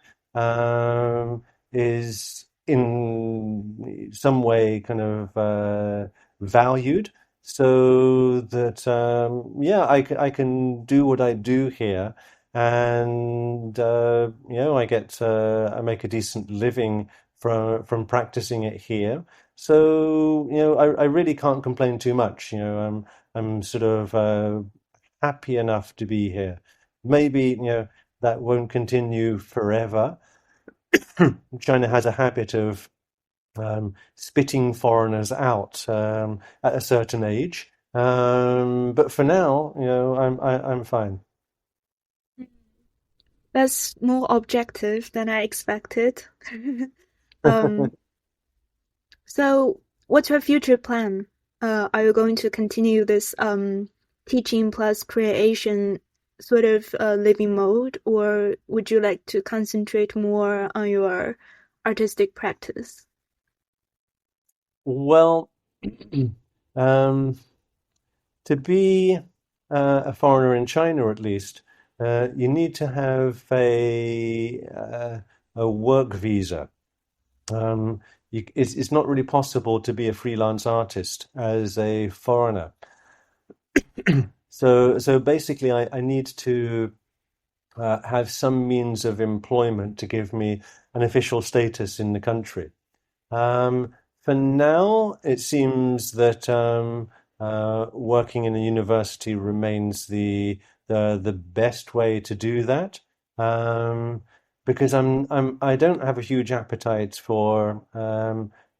is in some way kind of valued, so that I can do what I do here, and I make a decent living from practicing it here. So, I really can't complain too much. I'm sort of happy enough to be here. Maybe, that won't continue forever. China has a habit of spitting foreigners out at a certain age. But for now, I'm fine. That's more objective than I expected. Um, so what's your future plan? Are you going to continue this teaching plus creation sort of living mode, or would you like to concentrate more on your artistic practice? Well, um, to be a foreigner in China, at least, you need to have a work visa. Um, it's not really possible to be a freelance artist as a foreigner. So basically, I need to have some means of employment to give me an official status in the country. For now, it seems that working in a university remains the best way to do that. Um, because I don't have a huge appetite for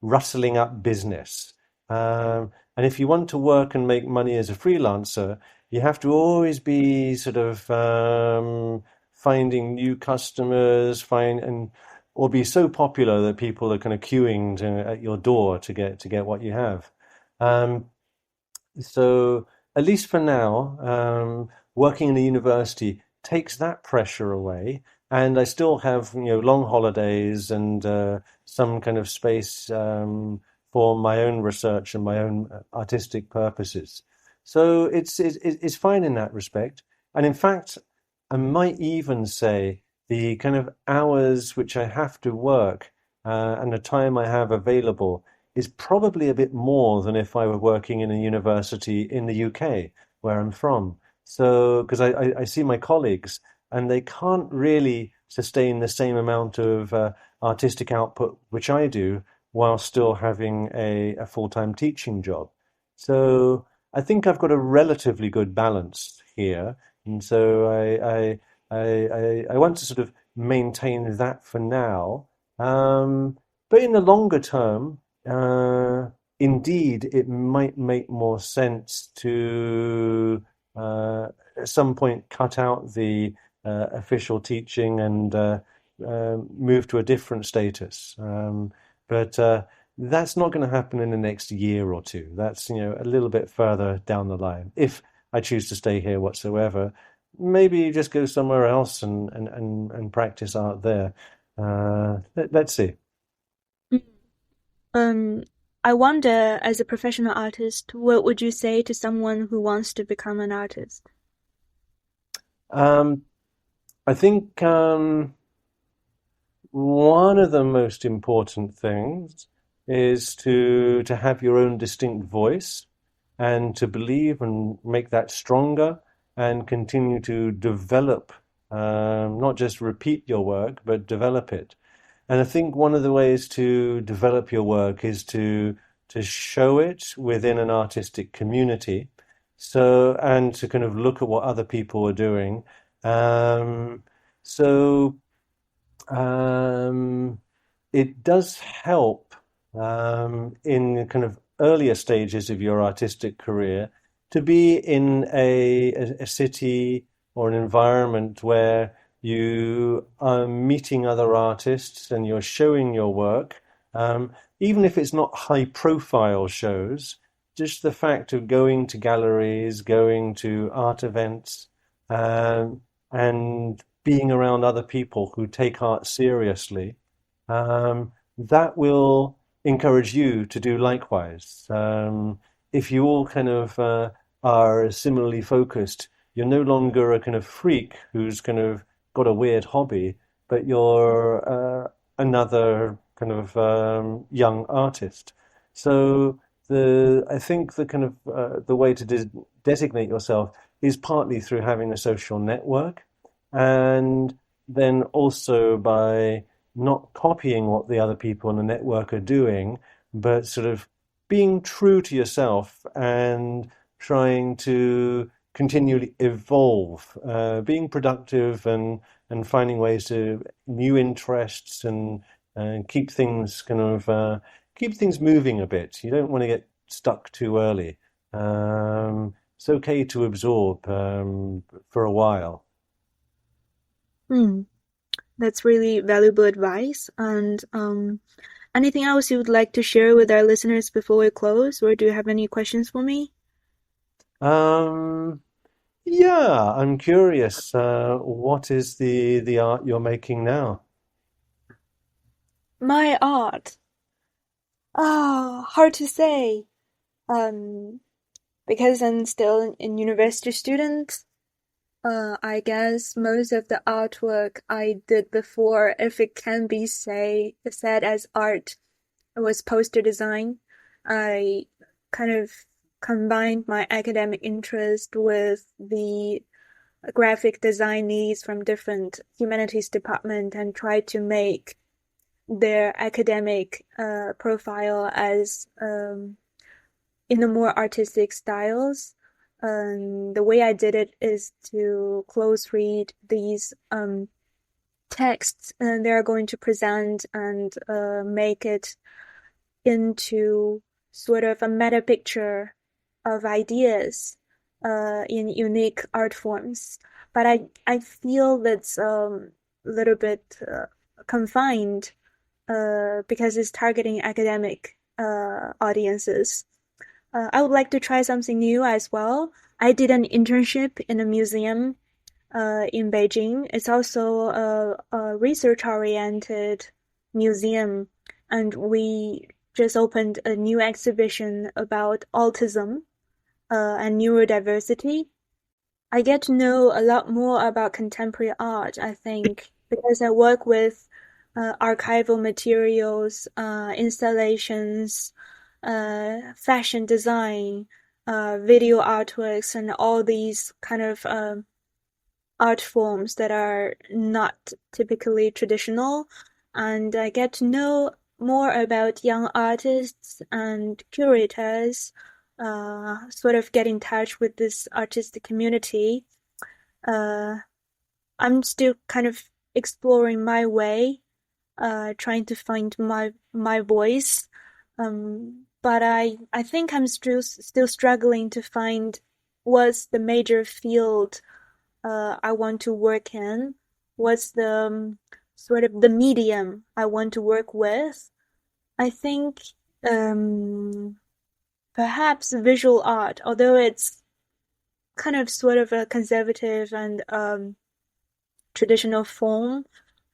rustling up business. And if you want to work and make money as a freelancer, you have to always be sort of finding new customers, find and or be so popular that people are kind of queuing at your door to get what you have. Um, so at least for now, working in a university takes that pressure away, and I still have long holidays and some kind of space for my own research and my own artistic purposes. So it's fine in that respect. And in fact, I might even say the kind of hours which I have to work and the time I have available is probably a bit more than if I were working in a university in the UK, where I'm from. So, because I see my colleagues and they can't really sustain the same amount of artistic output which I do while still having a full-time teaching job. So I think I've got a relatively good balance here. And so I want to sort of maintain that for now. But in the longer term, indeed, it might make more sense to at some point cut out the official teaching and move to a different status. But that's not going to happen in the next year or two. That's, a little bit further down the line. If I choose to stay here whatsoever, maybe just go somewhere else and practice art there. Let's see. Um, I wonder, as a professional artist, what would you say to someone who wants to become an artist? Um, I think one of the most important things is to have your own distinct voice and to believe and make that stronger and continue to develop, not just repeat your work, but develop it. And I think one of the ways to develop your work is to show it within an artistic community. So, and to kind of look at what other people are doing. Um, so um, it does help in kind of earlier stages of your artistic career to be in a city or an environment where you are meeting other artists and you're showing your work, even if it's not high profile shows, just the fact of going to galleries, going to art events, and being around other people who take art seriously, that will encourage you to do likewise. If you all kind of are similarly focused, you're no longer a kind of freak who's kind of got a weird hobby, but you're another kind of young artist. So I think the kind of the way to designate yourself is partly through having a social network, and then also by not copying what the other people in the network are doing, but sort of being true to yourself and trying to continually evolve, being productive and finding ways to new interests and keep things kind of keep things moving a bit. You don't want to get stuck too early. It's okay to absorb for a while. Hmm, that's really valuable advice. And anything else you would like to share with our listeners before we close, or do you have any questions for me? Um, yeah, I'm curious. What is the art you're making now? My art. Ah, hard to say. Um, because I'm still a university student, I guess most of the artwork I did before, if it can be said as art, it was poster design. I kind of combined my academic interest with the graphic design needs from different humanities department and tried to make their academic profile as in the more artistic styles. The way I did it is to close read these texts and they're going to present and make it into sort of a meta picture of ideas in unique art forms. But I feel that's a little bit confined because it's targeting academic audiences. I would like to try something new as well. I did an internship in a museum in Beijing. It's also a research-oriented museum, and we just opened a new exhibition about autism and neurodiversity. I get to know a lot more about contemporary art, I think, because I work with archival materials, installations, fashion design, video artworks, and all these kind of art forms that are not typically traditional. And I get to know more about young artists and curators, sort of get in touch with this artistic community. Uh, I'm still kind of exploring my way, trying to find my voice. But I think I'm still struggling to find what's the major field I want to work in, what's the sort of the medium I want to work with. I think um, perhaps visual art, although it's kind of sort of a conservative and traditional form,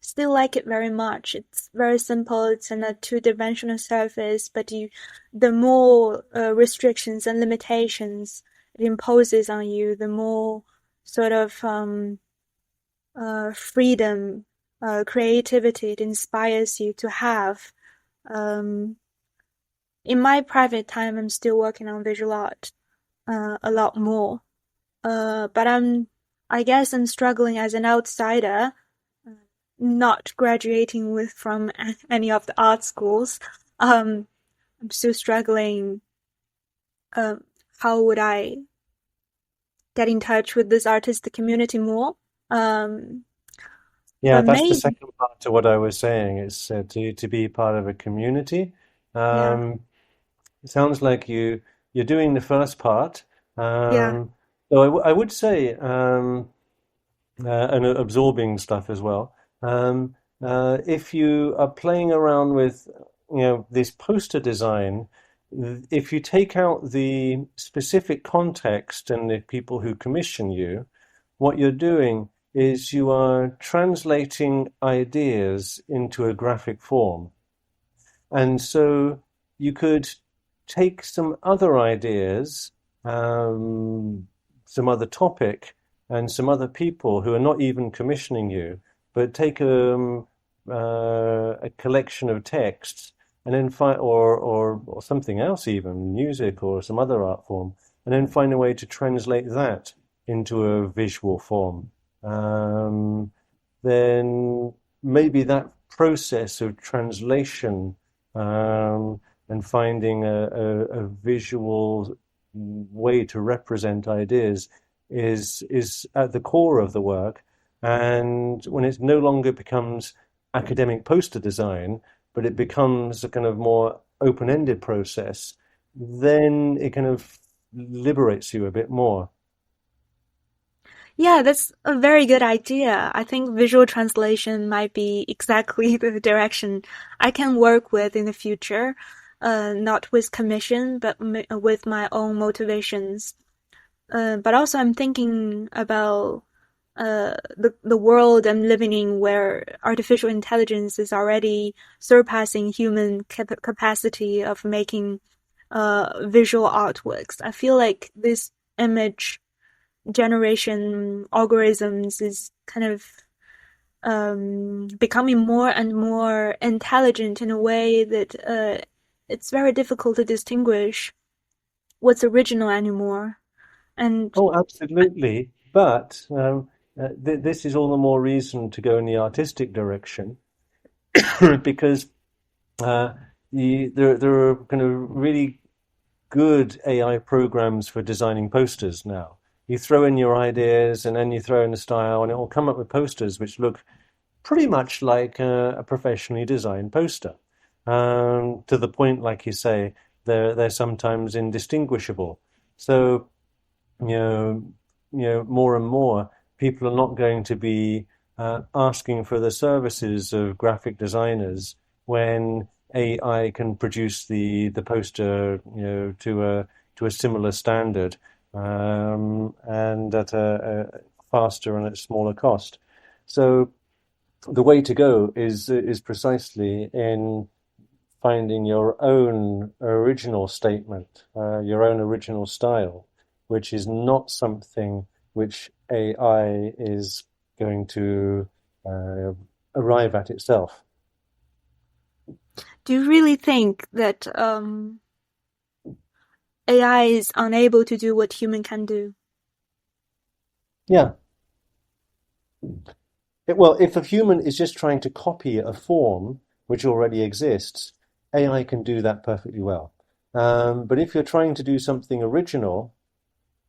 still like it very much. It's very simple. It's in a two-dimensional surface, but the more restrictions and limitations it imposes on you, the more sort of freedom, creativity it inspires you to have. Um, in my private time, I'm still working on visual art a lot more. But I guess I'm struggling as an outsider, uh, not graduating from any of the art schools. Um, I'm still struggling. Um, how would I get in touch with this artistic community more? Um, Yeah, but that's the maybe, second part to what I was saying. It's to be part of a community. yeah, Um, it sounds like you're doing the first part. yeah, So I would say and absorbing stuff as well. If you are playing around with, this poster design, if you take out the specific context and the people who commission you, what you're doing is you are translating ideas into a graphic form. And so you could take some other ideas, um, some other topic, and some other people who are not even commissioning you, but take a collection of texts and then find, or something else, even music or some other art form, and then find a way to translate that into a visual form. Um, then maybe that process of translation um, and finding a visual way to represent ideas is at the core of the work. And when it no longer becomes academic poster design, but it becomes a kind of more open-ended process, then it kind of liberates you a bit more. yeah, that's a very good idea. I think visual translation might be exactly the direction I can work with in the future. Not with commission, but with my own motivations. But also I'm thinking about the world I'm living in where artificial intelligence is already surpassing human capacity of making visual artworks. I feel like this image generation algorithms is kind of becoming more and more intelligent in a way that it's very difficult to distinguish what's original anymore. And Oh, absolutely. But th this is all the more reason to go in the artistic direction because uh, there are kind of really good AI programs for designing posters now. You throw in your ideas and then you throw in the style, and it will come up with posters which look pretty much like a professionally designed poster. To the point, like you say, they're sometimes indistinguishable. So you know, more and more people are not going to be asking for the services of graphic designers when AI can produce the poster, to a similar standard, and at a faster and at smaller cost. So the way to go is precisely in finding your own original statement, your own original style, which is not something which AI is going to uh, arrive at itself. do you really think that AI is unable to do what human can do? Yeah. Well, if a human is just trying to copy a form which already exists, AI can do that perfectly well. But if you're trying to do something original,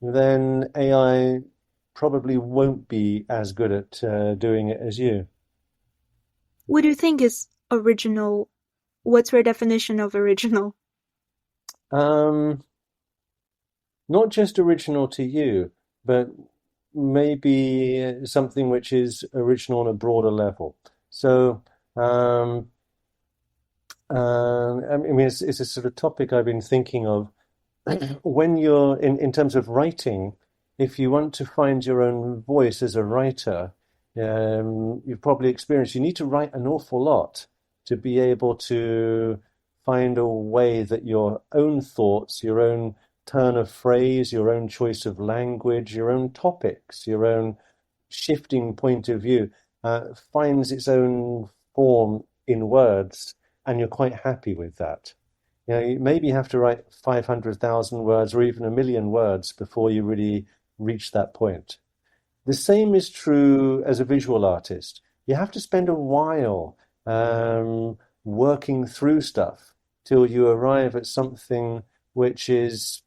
then AI probably won't be as good at doing it as you. What do you think is original? What's your definition of original? Um, Not just original to you, but maybe something which is original on a broader level. So, I mean, it's a sort of topic I've been thinking of. When you're in terms of writing, if you want to find your own voice as a writer, you've probably experienced you need to write an awful lot to be able to find a way that your own thoughts, your own turn of phrase, your own choice of language, your own topics, your own shifting point of view finds its own form in words, and you're quite happy with that. You know, you maybe have to write 500,000 words or even 1 million words before you really reach that point. The same is true as a visual artist. You have to spend a while working through stuff till you arrive at something which is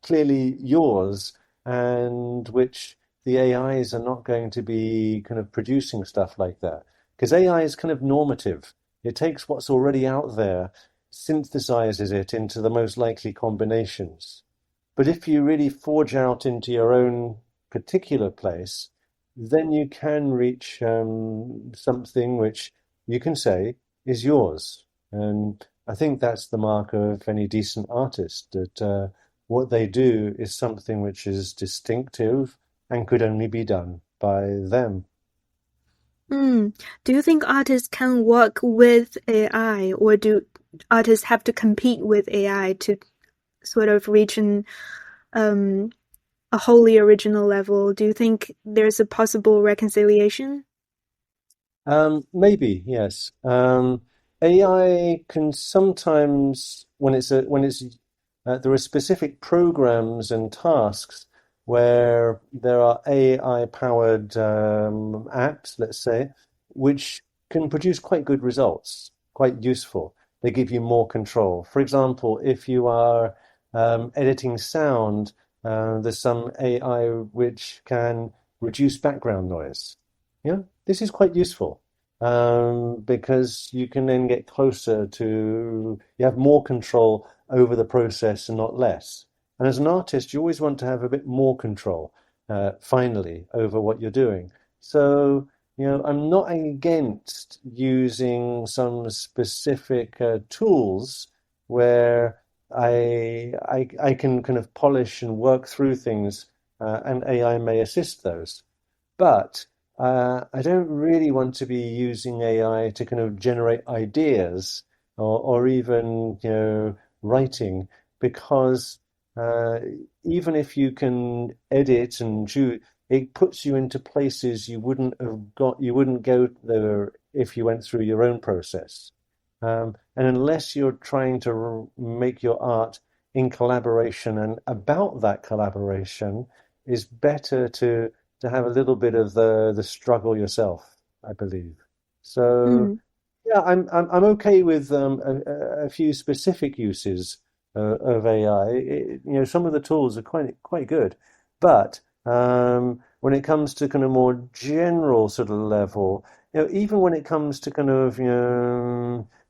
clearly yours and which the AIs are not going to be kind of producing stuff like that. Because AI is kind of normative. It takes what's already out there, synthesizes it into the most likely combinations. But if you really forge out into your own particular place, then you can reach something which you can say is yours. And I think that's the mark of any decent artist, that what they do is something which is distinctive and could only be done by them. Hmm. Do you think artists can work with AI, or do artists have to compete with AI to sort of reach um, a wholly original level? Do you think there's a possible reconciliation? Maybe, yes. AI can sometimes, there are specific programs and tasks where there are AI-powered apps, let's say, which can produce quite good results, quite useful. They give you more control. For example, if you are editing sound, there's some AI which can reduce background noise. Yeah, this is quite useful because you can then get closer to, you have more control over the process and not less. And as an artist, you always want to have a bit more control, finally, over what you're doing. So, I'm not against using some specific tools where I can kind of polish and work through things, and AI may assist those. But I don't really want to be using AI to kind of generate ideas or even, writing, because uh, even if you can edit and choose, it puts you into places you wouldn't go there if you went through your own process. And unless you're trying to make your art in collaboration and about that collaboration, is better to have a little bit of the struggle yourself, I believe. So Hmm. yeah, I'm okay with a few specific uses of AI. Some of the tools are quite good, but when it comes to kind of more general sort of level, even when it comes to kind of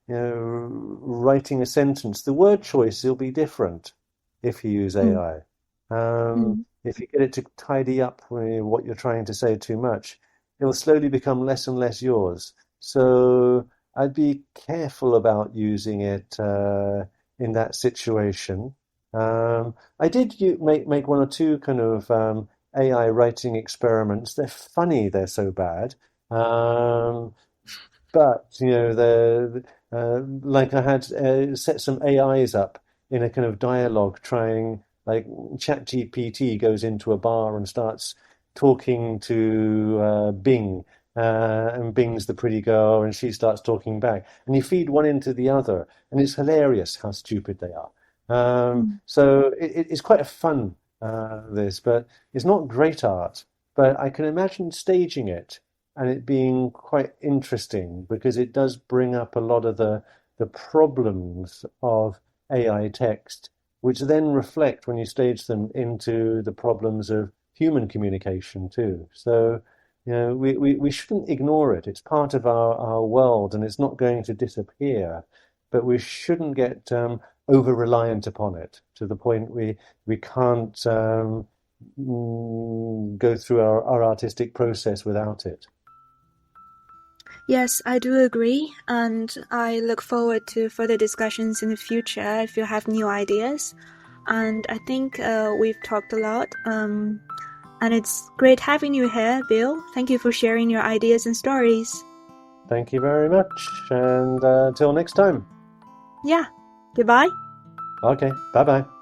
writing a sentence, the word choice will be different if you use Hmm. AI. Hmm. If you get it to tidy up what you're trying to say too much, it will slowly become less and less yours. So I'd be careful about using it in that situation. I did make one or two kind of AI writing experiments. They're funny, they're so bad. But like I had set some AIs up in a kind of dialogue, trying, like, ChatGPT goes into a bar and starts talking to Bing, and Bing's the pretty girl, and she starts talking back, and you feed one into the other, and it's hilarious how stupid they are. Hmm. So it's quite a fun this, but it's not great art. But I can imagine staging it and it being quite interesting because it does bring up a lot of the problems of AI text, which then reflect when you stage them into the problems of human communication too. So, we shouldn't ignore it. It's part of our world and it's not going to disappear, but we shouldn't get over-reliant upon it to the point we can't go through our artistic process without it. Yes, I do agree, and I look forward to further discussions in the future if you have new ideas. And I think we've talked a lot, and it's great having you here, Bill. Thank you for sharing your ideas and stories. Thank you very much, and till next time. Yeah, goodbye. Okay, bye-bye.